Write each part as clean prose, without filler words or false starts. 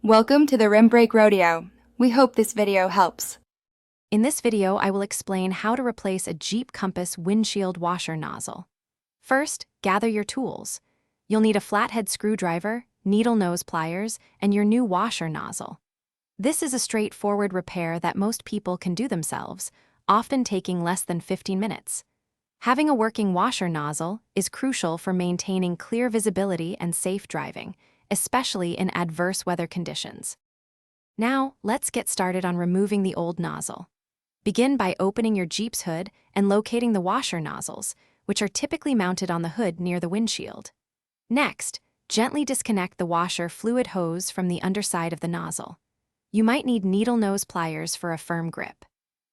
Welcome to the Rim Break Rodeo. We hope this video helps. In this video, I will explain how to replace a Jeep Compass windshield washer nozzle. First, gather your tools. You'll need a flathead screwdriver, needle nose pliers, and your new washer nozzle. This is a straightforward repair that most people can do themselves, often taking less than 15 minutes. Having a working washer nozzle is crucial for maintaining clear visibility and safe driving, especially in adverse weather conditions. Now, let's get started on removing the old nozzle. Begin by opening your Jeep's hood and locating the washer nozzles, which are typically mounted on the hood near the windshield. Next, gently disconnect the washer fluid hose from the underside of the nozzle. You might need needle nose pliers for a firm grip.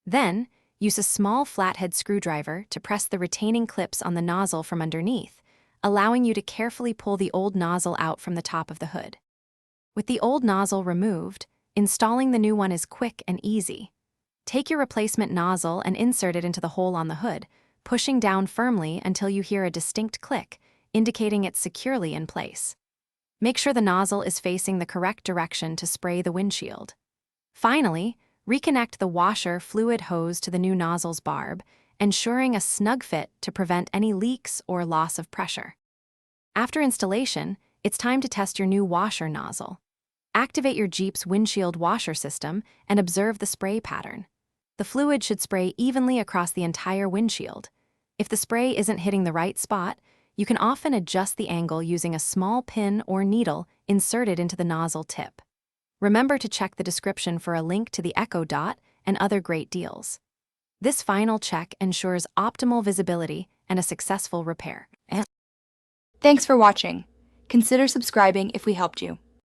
Then, use a small flathead screwdriver to press the retaining clips on the nozzle from underneath, allowing you to carefully pull the old nozzle out from the top of the hood. With the old nozzle removed, installing the new one is quick and easy. Take your replacement nozzle and insert it into the hole on the hood, pushing down firmly until you hear a distinct click, indicating it's securely in place. Make sure the nozzle is facing the correct direction to spray the windshield. Finally, reconnect the washer fluid hose to the new nozzle's barb, ensuring a snug fit to prevent any leaks or loss of pressure. After installation, it's time to test your new washer nozzle. Activate your Jeep's windshield washer system and observe the spray pattern. The fluid should spray evenly across the entire windshield. If the spray isn't hitting the right spot, you can often adjust the angle using a small pin or needle inserted into the nozzle tip. Remember to check the description for a link to the Echo Dot and other great deals. This final check ensures optimal visibility and a successful repair. Thanks for watching. Consider subscribing if we helped you.